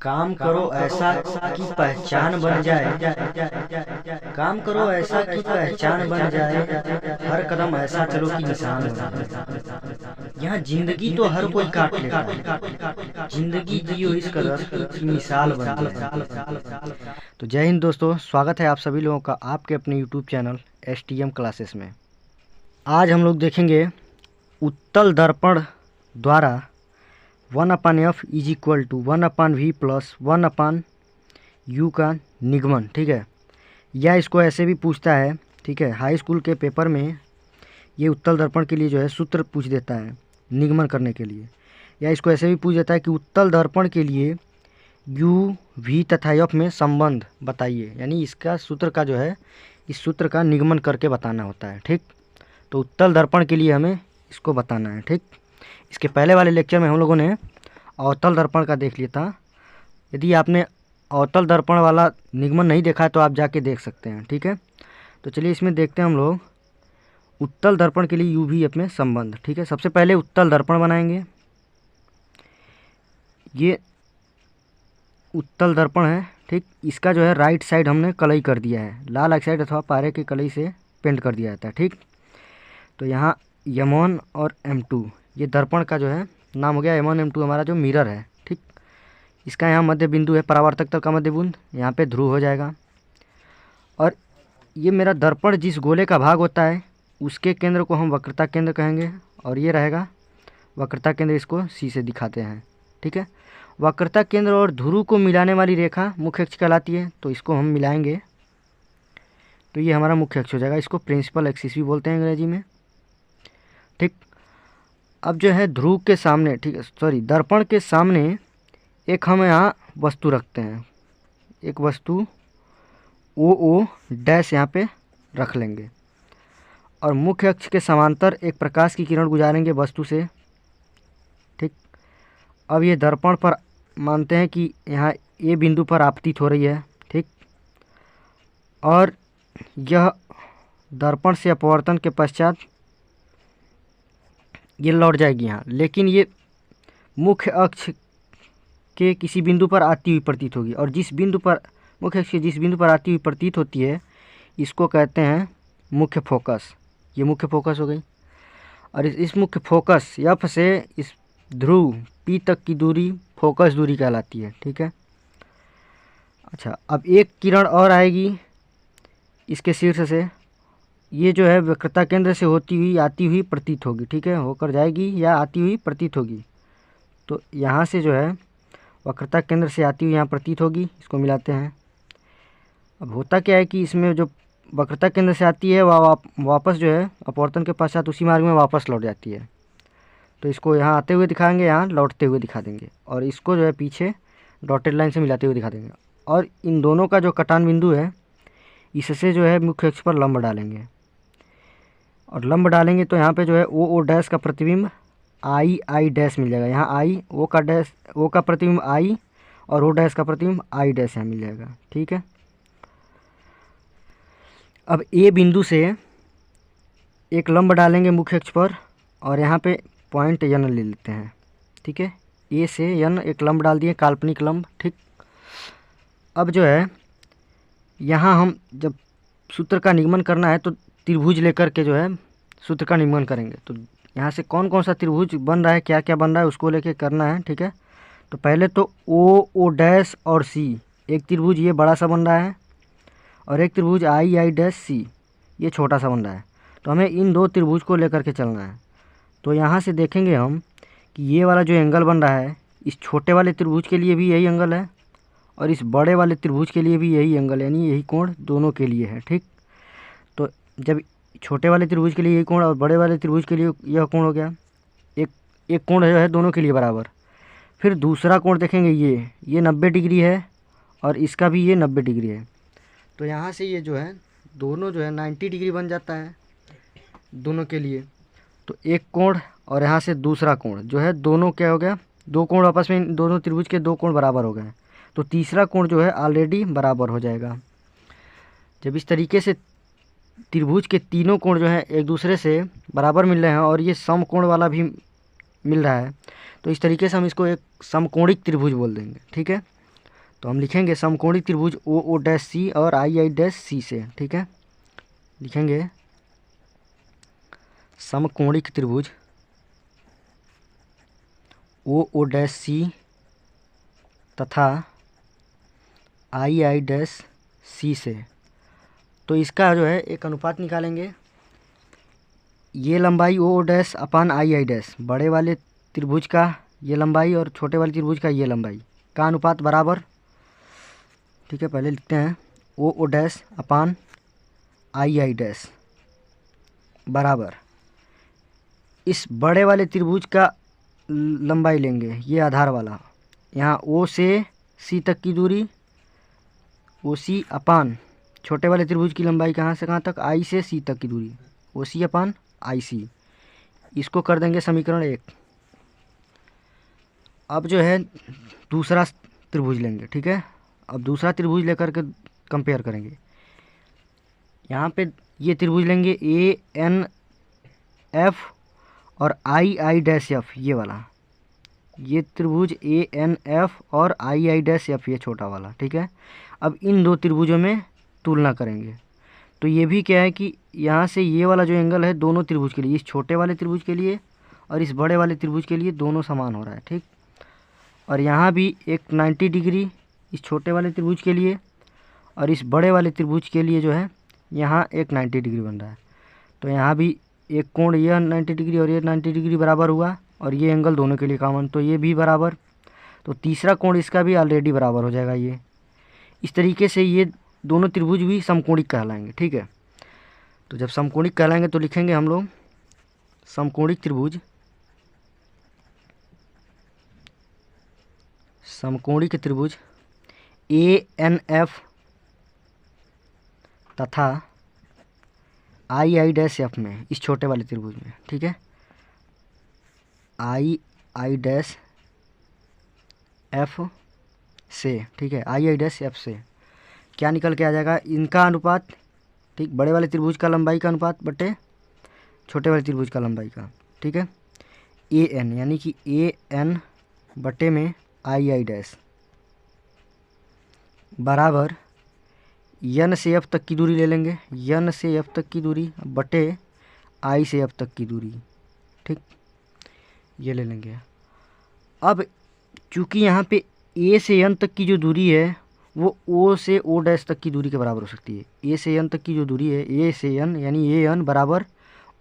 काम करो ऐसा कि पहचान बन जाए। काम करो ऐसा कि पहचान बन जाए। हर कदम ऐसा चलो कि निशान बन जाए। यहाँ जिंदगी तो हर कोई काट लेता है, जिंदगी जियो इस कदर कि मिसाल बन जाए। तो जय हिंद दोस्तों, स्वागत है आप सभी लोगों का आपके अपने यूट्यूब चैनल STM क्लासेस में। आज हम लोग देखेंगे उत्तल दर्पण द्वारा 1/f is equal to 1/v plus 1/u का निगमन। ठीक है, या इसको ऐसे भी पूछता है। ठीक है, हाई स्कूल के पेपर में ये उत्तल दर्पण के लिए जो है सूत्र पूछ देता है निगमन करने के लिए, या इसको ऐसे भी पूछ देता है कि उत्तल दर्पण के लिए u, v तथा f में संबंध बताइए। यानी इसका सूत्र का जो है इस सूत्र का निगमन करके बताना होता है। ठीक, तो उत्तल दर्पण के लिए हमें इसको बताना है। ठीक, इसके पहले वाले लेक्चर में हम लोगों ने अवतल दर्पण का देख लिया था। यदि आपने अवतल दर्पण वाला निगमन नहीं देखा है तो आप जाके देख सकते हैं। ठीक है, तो चलिए इसमें देखते हैं हम लोग उत्तल दर्पण के लिए u, v, f में संबंध। ठीक है, सबसे पहले उत्तल दर्पण बनाएंगे। ये उत्तल दर्पण है। ठीक, इसका जो है राइट साइड हमने कलई कर दिया है, लाल ऑक्साइड अथवा पारे की कलई से पेंट कर दिया जाता है। ठीक, तो यहाँ M1 और M2 ये दर्पण का जो है नाम हो गया। M1 M2 हमारा जो मिरर है। ठीक, इसका यहाँ मध्य बिंदु है, परावर्तक तल का मध्य बिंदु, यहाँ पे ध्रुव हो जाएगा। और ये मेरा दर्पण जिस गोले का भाग होता है उसके केंद्र को हम वक्रता केंद्र कहेंगे, और ये रहेगा वक्रता केंद्र। इसको C से दिखाते हैं। ठीक है, वक्रता केंद्र और ध्रुव को मिलाने वाली रेखा मुख्य अक्ष कहलाती है, तो इसको हम मिलाएंगे तो ये हमारा मुख्य अक्ष हो जाएगा। इसको प्रिंसिपल एक्सिस भी बोलते हैं अंग्रेजी में। ठीक, अब जो है ध्रुव के सामने, ठीक है सॉरी, दर्पण के सामने एक हम यहाँ वस्तु रखते हैं। एक वस्तु OO डैश यहाँ पे रख लेंगे, और मुख्य अक्ष के समांतर एक प्रकाश की किरण गुजारेंगे वस्तु से। ठीक, अब ये दर्पण पर मानते हैं कि यहाँ A बिंदु पर आपतित हो रही है। ठीक, और यह दर्पण से अपवर्तन के पश्चात ये लौट जाएगी यहाँ, लेकिन ये मुख्य अक्ष के किसी बिंदु पर आती हुई प्रतीत होगी, और जिस बिंदु पर मुख्य अक्ष के जिस बिंदु पर आती हुई प्रतीत होती है इसको कहते हैं मुख्य फोकस। ये मुख्य फोकस हो गई, और इस मुख्य फोकस F से इस ध्रुव P तक की दूरी फोकस दूरी कहलाती है। ठीक है, अच्छा, अब एक किरण और आएगी इसके शीर्ष से, ये जो है वक्रता केंद्र से होती हुई आती हुई प्रतीत होगी। ठीक है, होकर जाएगी या आती हुई प्रतीत होगी, तो यहाँ से जो है वक्रता केंद्र से आती हुई यहाँ प्रतीत होगी। इसको मिलाते हैं। अब होता क्या है कि इसमें जो वक्रता केंद्र से आती है वह वापस जो है अपवर्तन के पश्चात उसी मार्ग में वापस लौट जाती है, तो इसको यहाँ आते हुए दिखाएंगे, यहाँ लौटते हुए दिखा देंगे, और इसको जो है पीछे डॉटेड लाइन से मिलाते हुए दिखा देंगे। और इन दोनों का जो कटान बिंदु है इससे जो है मुख्य अक्ष पर लंब डालेंगे, और लंब डालेंगे तो यहाँ पे जो है OO डैश का प्रतिबिंब I डैश मिल जाएगा। यहाँ O का प्रतिबिंब I और O डैश का प्रतिबिंब I डैश यहाँ मिल जाएगा। ठीक है, अब A बिंदु से एक लंब डालेंगे मुख्य अक्ष पर, और यहाँ पे पॉइंट N ले लेते हैं। ठीक है, A से N एक लंब डाल दिए, काल्पनिक लंब। ठीक, अब जो है यहाँ हम जब सूत्र का निगमन करना है तो त्रिभुज लेकर के जो है सूत्र का निगमन करेंगे। तो यहाँ से कौन कौन सा त्रिभुज बन रहा है, क्या क्या बन रहा है, उसको लेके करना है। ठीक है, तो पहले तो O डैश और C, एक त्रिभुज ये बड़ा सा बन रहा है, और एक त्रिभुज I डैश C ये छोटा सा बन रहा है। तो हमें इन दो त्रिभुज को लेकर के चलना है। तो यहाँ से देखेंगे हम कि ये वाला जो एंगल बन रहा है इस छोटे वाले त्रिभुज के लिए भी यही एंगल है, और इस बड़े वाले त्रिभुज के लिए भी यही एंगल, यानी यही कोण दोनों के लिए है। ठीक, तो जब छोटे वाले त्रिभुज के लिए यही कोण और बड़े वाले त्रिभुज के लिए यह कोण हो गया, एक कोण जो है दोनों के लिए बराबर। फिर दूसरा कोण देखेंगे, ये 90 डिग्री है, और इसका भी ये 90 डिग्री है। तो यहाँ से ये जो है दोनों जो है 90 डिग्री बन जाता है दोनों के लिए। तो एक कोण और यहाँ से दूसरा कोण जो है दोनों क्या हो गया, दो कोण आपस में, दोनों त्रिभुज के दो कोण बराबर हो गए। तो तीसरा कोण जो है ऑलरेडी बराबर हो जाएगा। जब इस तरीके से त्रिभुज के तीनों कोण जो है एक दूसरे से बराबर मिल रहे हैं, और ये समकोण वाला भी मिल रहा है, तो इस तरीके से हम इसको एक समकोणिक त्रिभुज बोल देंगे। ठीक है, तो हम लिखेंगे समकोणी त्रिभुज ओ ओ डैश सी और आई आई डैश सी से, ठीक है। लिखेंगे समकोणिक त्रिभुज ओ ओ डैश सी तथा आई आई डैश सी से। तो इसका जो है एक अनुपात निकालेंगे, ये लंबाई O dash upon I I dash, बड़े वाले त्रिभुज का ये लंबाई और छोटे वाले त्रिभुज का ये लंबाई का अनुपात बराबर, ठीक है। पहले लिखते हैं O dash upon I I dash बराबर इस बड़े वाले त्रिभुज का लंबाई लेंगे, ये आधार वाला, यहाँ ओ से सी तक की दूरी, ओ सी अपान छोटे वाले त्रिभुज की लंबाई कहाँ से कहाँ तक, आई से सी तक की दूरी, ओ सी अपान आई सी। इसको कर देंगे समीकरण 1। अब जो है दूसरा त्रिभुज लेंगे, ठीक है। अब दूसरा त्रिभुज लेकर के कंपेयर करेंगे। यहाँ पे ये त्रिभुज लेंगे ए एन एफ और आई आई डैश एफ, ये वाला, ये त्रिभुज ए एन एफ और आई आई डैश एफ, ये छोटा वाला, ठीक है। अब इन दो त्रिभुजों में तुलना करेंगे। तो ये भी क्या है कि यहाँ से ये वाला जो एंगल है दोनों त्रिभुज के लिए, इस छोटे वाले त्रिभुज के लिए और इस बड़े वाले त्रिभुज के लिए दोनों समान हो रहा है, ठीक। और यहाँ भी एक 90 डिग्री इस छोटे वाले त्रिभुज के लिए और इस बड़े वाले त्रिभुज के लिए जो है यहाँ एक 90 डिग्री बन रहा है। तो यहाँ भी एक कोण यह 90 डिग्री और ये 90 डिग्री बराबर हुआ और ये एंगल दोनों के लिए कॉमन, तो ये भी बराबर। तो तीसरा कोण इसका भी ऑलरेडी बराबर हो जाएगा ये। इस तरीके से ये दोनों त्रिभुज भी समकोणिक कहलाएंगे, ठीक है। तो जब समकोणिक कहलाएंगे तो लिखेंगे हम लोग समकोणिक त्रिभुज, समकोणिक त्रिभुज ए एन एफ तथा आई आई डैश एफ में, इस छोटे वाले त्रिभुज में, ठीक है, आई आई डैश एफ से, ठीक है, आई आई डैश एफ से क्या निकल के आ जाएगा, इनका अनुपात, ठीक, बड़े वाले त्रिभुज का लंबाई का अनुपात बटे छोटे वाले त्रिभुज का लंबाई का, ठीक है। ए एन यानी कि ए एन बटे में आई आई डैश बराबर यन से एफ तक की दूरी ले लेंगे, यन से एफ तक की दूरी बटे आई से एफ तक की दूरी, ठीक, ये ले लेंगे। अब चूँकि यहाँ पे ए से एन तक की जो दूरी है वो ओ से ओ डैश तक की दूरी के बराबर हो सकती है। ए से एन तक की जो दूरी है, ए से एन यानी ए एन बराबर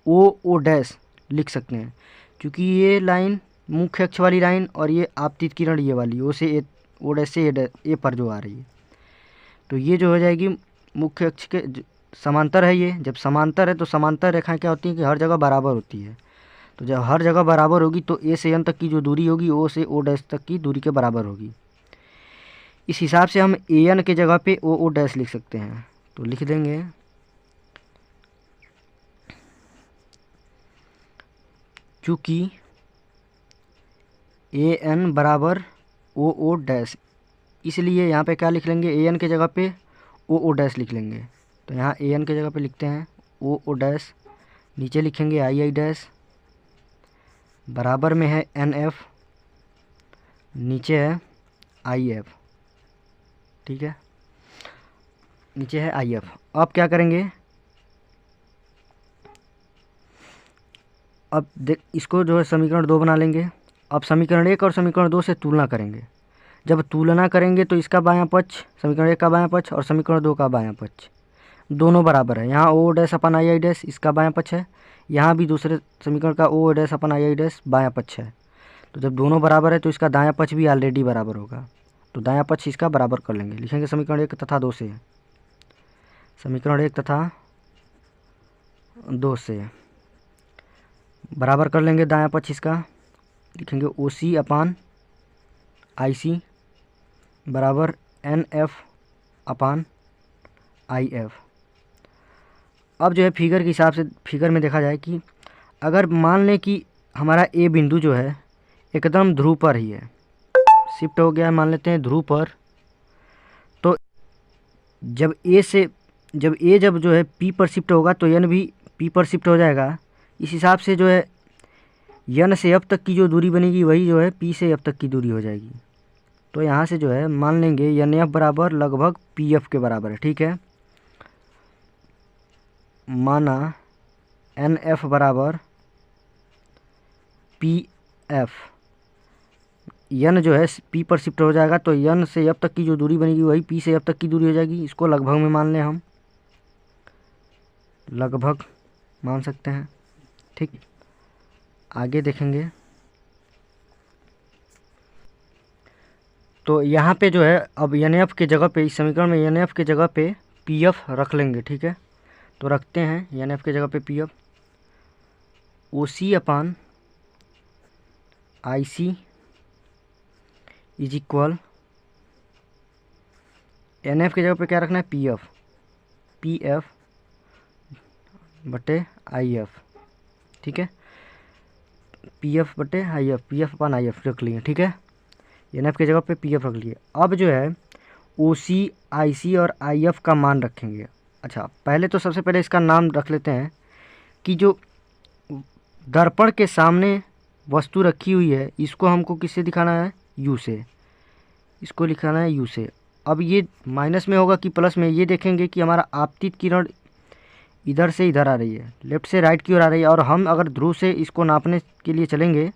ओ डैश लिख सकते हैं, क्योंकि ये लाइन मुख्य अक्ष वाली लाइन और ये आपतित किरण ये वाली ओ से ओ डैश से ए पर जो आ रही है, तो ये जो हो जाएगी मुख्य अक्ष के समांतर है। ये जब समांतर है तो समांतर रेखाएं क्या होती हैं कि हर जगह बराबर होती है। तो जब हर जगह बराबर होगी तो ए से एन तक की जो दूरी होगी ओ से ओ डैश तक की दूरी के बराबर होगी। इस हिसाब से हम ए एन के जगह पे ओ डैश लिख सकते हैं। तो लिख देंगे चूँकि ए एन बराबर ओ डैश, इसलिए यहाँ पे क्या लिख लेंगे, ए एन के जगह पे ओ डैश लिख लेंगे। तो यहाँ ए एन के जगह पे लिखते हैं ओ डैश, नीचे लिखेंगे आई आई डैश, बराबर में है एन एफ, नीचे है आई एफ, ठीक है, नीचे है आई एफ। अब क्या करेंगे, अब देख इसको जो है समीकरण 2 बना लेंगे। अब समीकरण 1 और समीकरण 2 से तुलना करेंगे। जब तुलना करेंगे तो इसका बायां पक्ष, समीकरण 1 का बायां पक्ष और समीकरण 2 का बायां पक्ष दोनों बराबर है। यहाँ O dash upon I I dash इसका बायां पक्ष है, यहाँ भी दूसरे समीकरण का O dash upon I I dash बायां पक्ष है। तो जब दोनों बराबर है तो इसका दायां पक्ष भी ऑलरेडी बराबर होगा, तो दायां पक्ष इसका बराबर कर लेंगे। लिखेंगे समीकरण 1 तथा 2 से, समीकरण 1 तथा 2 से बराबर कर लेंगे दायां पक्ष इसका। लिखेंगे ओ सी अपान आई सी बराबर N F upon I F. अब जो है फिगर के हिसाब से, फिगर में देखा जाए कि अगर मान लें कि हमारा ए बिंदु जो है एकदम ध्रुव पर ही है, शिफ्ट हो गया है, मान लेते हैं ध्रुव पर, तो जब ए जब जो है पी पर शिफ्ट होगा तो एन भी पी पर शिफ्ट हो जाएगा। इस हिसाब से जो है एन से एफ तक की जो दूरी बनेगी वही जो है पी से एफ तक की दूरी हो जाएगी। तो यहाँ से जो है मान लेंगे एन एफ बराबर लगभग पी एफ के बराबर है। ठीक है, माना एन एफ बराबर पी एफ, एन जो है पी पर शिफ्ट हो जाएगा तो एन से एफ तक की जो दूरी बनेगी वही पी से एफ तक की दूरी हो जाएगी। इसको लगभग में मान लें, हम लगभग मान सकते हैं। ठीक, आगे देखेंगे तो यहाँ पे जो है अब एन एफ के जगह पे, इस समीकरण में एन एफ के जगह पे पी एफ रख लेंगे। ठीक है, तो रखते हैं एन एफ के जगह पे P F, O C upon I C is equal, N F की जगह पे क्या रखना है, पी एफ बटे आई एफ। ठीक है, पी एफ बटे I F, P F upon I F रख लिए। ठीक है, एन एफ की जगह पे पी एफ रख लिए। अब जो है ओ सी, आई सी और आई एफ का मान रखेंगे। अच्छा, पहले तो सबसे पहले इसका नाम रख लेते हैं कि जो दर्पण के सामने वस्तु रखी हुई है इसको हमको किससे दिखाना है, यू से, इसको लिखाना है यू से। अब ये माइनस में होगा कि प्लस में, ये देखेंगे कि हमारा आपतित किरण इधर से इधर आ रही है, लेफ्ट से राइट की ओर आ रही है, और हम अगर ध्रुव से इसको नापने के लिए चलेंगे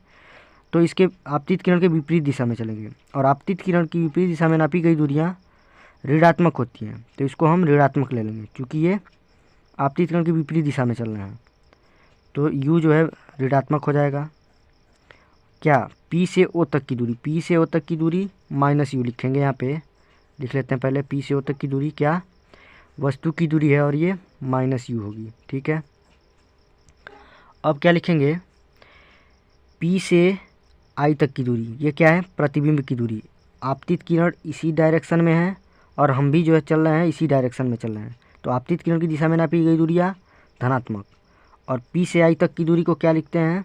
तो इसके आपतित किरण के विपरीत दिशा में चलेंगे, और आपतित किरण की विपरीत दिशा में नापी गई दूरियाँ ऋणात्मक होती हैं, तो इसको हम ऋणात्मक ले लेंगे क्योंकि ये आपतित किरण की विपरीत दिशा में चल रहे हैं। तो u जो है ऋणात्मक हो जाएगा। क्या, P से O तक की दूरी, P से O तक की दूरी माइनस यू लिखेंगे, यहाँ पे लिख लेते हैं पहले। P से O तक की दूरी क्या, वस्तु की दूरी है और ये माइनस यू होगी। ठीक है, अब क्या लिखेंगे, P से I तक की दूरी, ये क्या है, प्रतिबिंब की दूरी। आपतित किरण इसी डायरेक्शन में है और हम भी जो है चल रहे हैं इसी डायरेक्शन में चल रहे हैं, तो आपतित किरण की दिशा में नापी गई दूरियाँ धनात्मक। और P से I तक की दूरी को क्या लिखते हैं,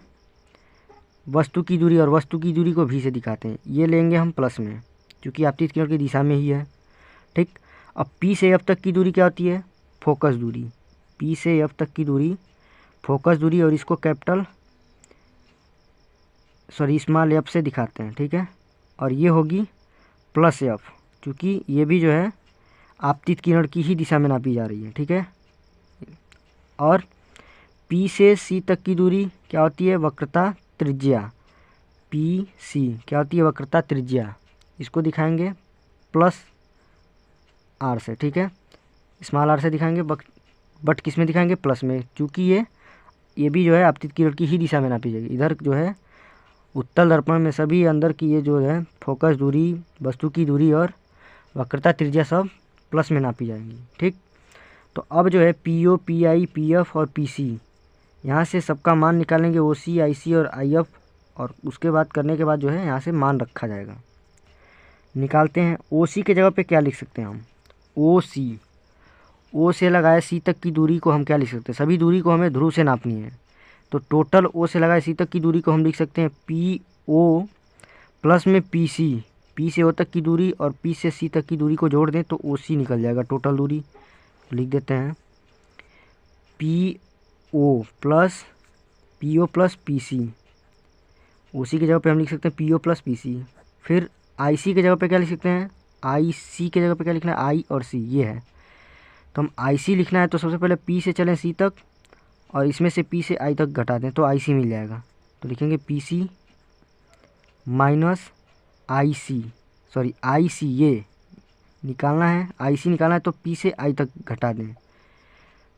वस्तु की दूरी, और वस्तु की दूरी को V से दिखाते हैं, ये लेंगे हम प्लस में क्योंकि आपतित किरण की दिशा में ही है। ठीक, अब P से F तक की दूरी क्या होती है, फोकस दूरी। P से F तक की दूरी फोकस दूरी, और इसको कैपिटल स्मॉल एफ से दिखाते हैं। ठीक है, और ये होगी प्लस एफ क्योंकि ये भी जो है आपतित किरण की ही दिशा में नापी जा रही है। ठीक है, और P से C तक की दूरी क्या होती है, वक्रता त्रिज्या। P C क्या होती है, वक्रता त्रिज्या, इसको दिखाएंगे प्लस आर से। ठीक है, स्मॉल आर से दिखाएंगे, बट किस में दिखाएंगे, प्लस में, क्योंकि ये भी जो है आपतित किरण की ही दिशा में नापी जाएगी। इधर जो है उत्तल दर्पण में सभी अंदर की ये जो है फोकस दूरी, वस्तु की दूरी और वक्रता त्रिज्या सब प्लस में नापी जाएंगी। ठीक, तो अब जो है P O, P I, P F और पी सी, यहाँ से सबका मान निकालेंगे, ओ सी, आई सी और आई एफ, और उसके बाद करने के बाद जो है यहाँ से मान रखा जाएगा। निकालते हैं, ओ सी के जगह पे क्या लिख सकते हैं हम, ओ सी, ओ से लगाए सी तक की दूरी को हम क्या लिख सकते हैं, सभी दूरी को हमें ध्रुव से नापनी है, तो टोटल ओ से लगाए सी तक की दूरी को हम लिख सकते हैं पी ओ प्लस में पी सी, पी से ओ तक की दूरी और पी से सी तक की दूरी को जोड़ दें तो ओ सी निकल जाएगा टोटल दूरी। लिख देते हैं P O plus P C, O C की जगह पे हम लिख सकते हैं P O plus P C. फिर आई सी की जगह पे क्या लिख सकते हैं, आई सी की जगह पे क्या लिखना है, आई और सी, ये है, तो हम आई सी लिखना है तो सबसे पहले पी से चलें सी तक, और इसमें से पी से आई तक घटा दें तो आई सी मिल जाएगा। तो लिखेंगे P C minus I C, sorry I C, ये निकालना है, आई सी निकालना है तो पी से आई तक घटा दें,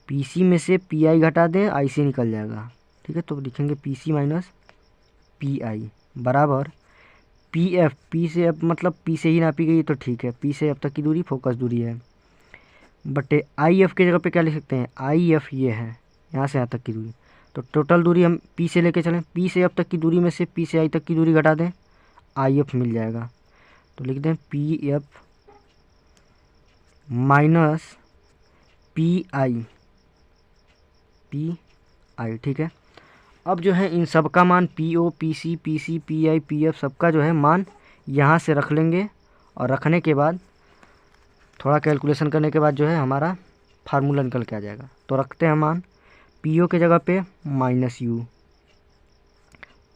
पी सी में से पी आई घटा दें, आई सी निकल जाएगा। ठीक है, तो लिखेंगे P C minus P I बराबर पी एफ, पी से एफ मतलब पी से ही नापी गई तो ठीक है, पी से एफ तक की दूरी फोकस दूरी है, बटे आई एफ की जगह पे क्या लिख सकते हैं, आई एफ ये है यहाँ से यहाँ तक की दूरी, तो टोटल दूरी हम पी से लेके चलें, पी से एफ तक की दूरी में से पी से आई तक की दूरी घटा दें, आई एफ मिल जाएगा। तो लिख दें P F minus P I, ठीक है। अब जो है इन सब का मान P O, P C, P C, P I, P F सबका जो है मान यहाँ से रख लेंगे, और रखने के बाद थोड़ा कैलकुलेशन करने के बाद जो है हमारा फार्मूला निकल के आ जाएगा। तो रखते हैं मान, पी ओ के जगह पे minus U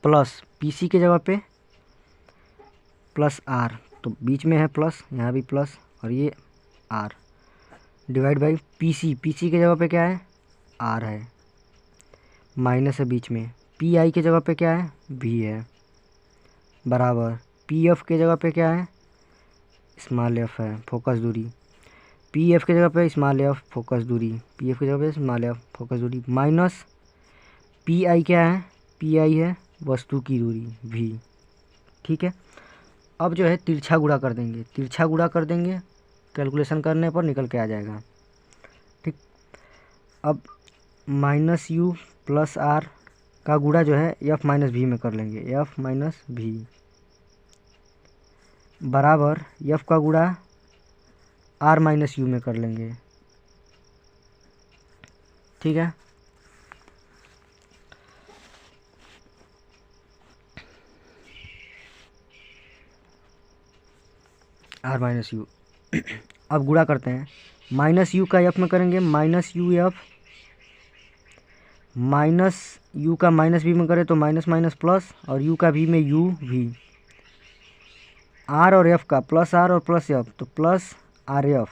plus P C के जगह पे प्लस आर तो बीच में है प्लस, यहाँ भी प्लस, और ये R divide by P C की जगह पे क्या है, आर है, माइनस है बीच में, पी आई के जगह पे क्या है, वी है, बराबर पी एफ के जगह पे क्या है, स्मॉल एफ है, फोकस दूरी, पी एफ के जगह पे स्मॉल एफ फोकस दूरी, पी एफ की जगह पे स्मॉल एफ फोकस दूरी, माइनस पी आई क्या है, पी आई है वस्तु की दूरी वी। ठीक है, अब जो है तिरछा गुणा कर देंगे, तिरछा गुणा कर देंगे, कैलकुलेशन करने पर निकल के आ जाएगा। ठीक, अब माइनस यू प्लस आर का गुणा जो है एफ माइनस वी में कर लेंगे, एफ माइनस वी बराबर एफ का गुणा आर माइनस यू में कर लेंगे। ठीक है, आर माइनस यू अब गुणा करते हैं, माइनस यू का एफ में करेंगे, minus U F, minus you का माइनस वी में करें तो माइनस माइनस प्लस, और यू का वी में यू वी, आर और एफ का प्लस आर और प्लस एफ तो प्लस आर एफ,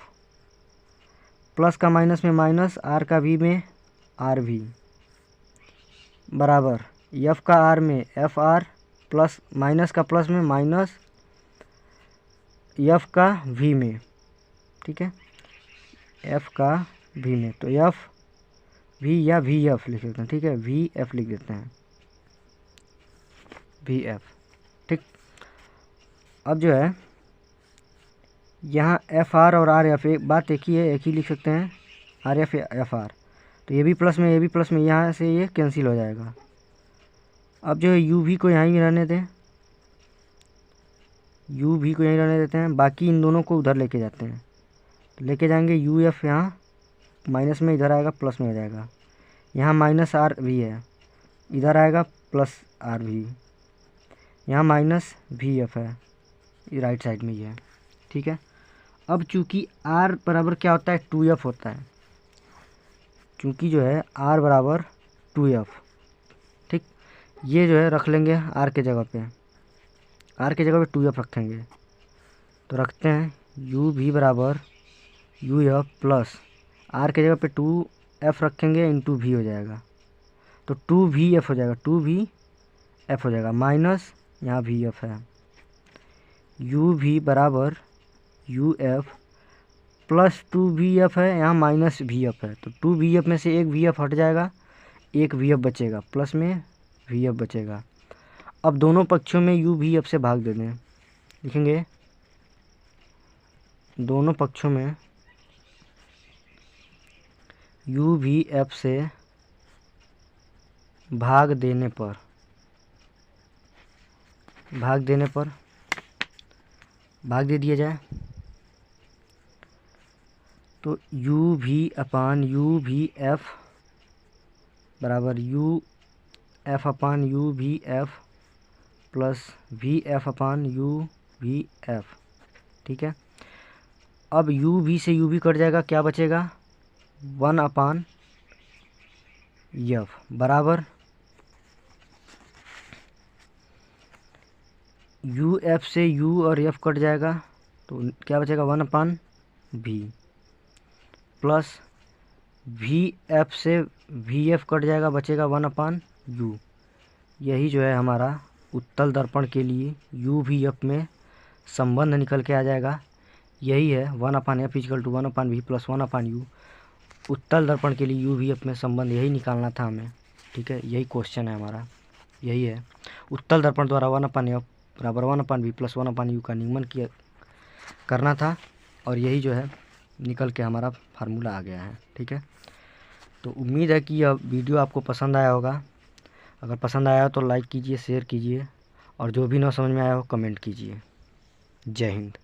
प्लस का माइनस में माइनस, आर का वी में आर वी, बराबर एफ का आर में एफ आर, प्लस माइनस का प्लस में माइनस एफ का वी में। ठीक है, एफ का वी में, तो एफ वी या वी एफ लिख देते हैं। ठीक है, वी एफ लिख देते हैं, वी एफ। ठीक, अब जो है यहाँ एफ आर और आर एफ एक बात एक ही है, एक ही लिख सकते हैं, आर एफ एफ आर, तो ये भी प्लस में ये भी प्लस में, यहाँ से ये कैंसिल हो जाएगा। अब जो है यू वी को यहाँ ही रहने दें, यू वी को यहीं रहने देते हैं, बाकी इन दोनों को उधर लेके जाते हैं, तो लेके जाएंगे यू एफ यहाँ माइनस में इधर आएगा प्लस में हो जाएगा, यहाँ माइनस आर वी है इधर आएगा प्लस आर वी, यहाँ माइनस वी एफ है ये राइट साइड में ही है। ठीक है, अब चूँकि आर बराबर क्या होता है, 2f होता है, चूँकि जो है आर बराबर 2f। ठीक, ये जो है रख लेंगे आर के जगह पे, आर के जगह पे 2f रखेंगे, तो रखते हैं यू भी बराबर यू एफ प्लस आर के जगह पे 2f रखेंगे इंटू वी हो जाएगा, तो 2vf हो जाएगा, 2vf हो जाएगा, माइनस यहाँ vf है, यू वी बराबर यू एफ प्लस 2vf है, यहाँ माइनस vf है, तो 2vf में से एक vf हट जाएगा, एक vf बचेगा, प्लस में vf बचेगा। अब दोनों पक्षों में u vf से भाग दे दें, लिखेंगे दोनों पक्षों में u vf से भाग देने पर भाग दे दिया जाए, तो U V upon U V F बराबर U F upon U V F plus V F upon U V F. ठीक है, अब यू वी से यू वी कट जाएगा, क्या बचेगा, 1 अपान एफ बराबर यू एफ से यू और एफ कट जाएगा, तो क्या बचेगा, 1 upon V plus V F से वी एफ कट जाएगा, बचेगा 1 अपान यू। यही जो है हमारा उत्तल दर्पण के लिए यू वी एफ में संबंध निकल के आ जाएगा। यही है 1 upon F equal to 1 upon V plus 1 upon U. उत्तल दर्पण के लिए यू वी एफ में संबंध यही निकालना था हमें। ठीक है, यही क्वेश्चन है हमारा, यही है उत्तल दर्पण द्वारा 1 अपान एफ बराबर 1 upon V plus 1 upon you का निगमन करना था, और यही जो है निकल के हमारा फार्मूला आ गया है। ठीक है, तो उम्मीद है कि यह वीडियो आपको पसंद आया होगा। अगर पसंद आया हो तो लाइक कीजिए, शेयर कीजिए, और जो भी ना समझ में आया हो कमेंट कीजिए। जय हिंद।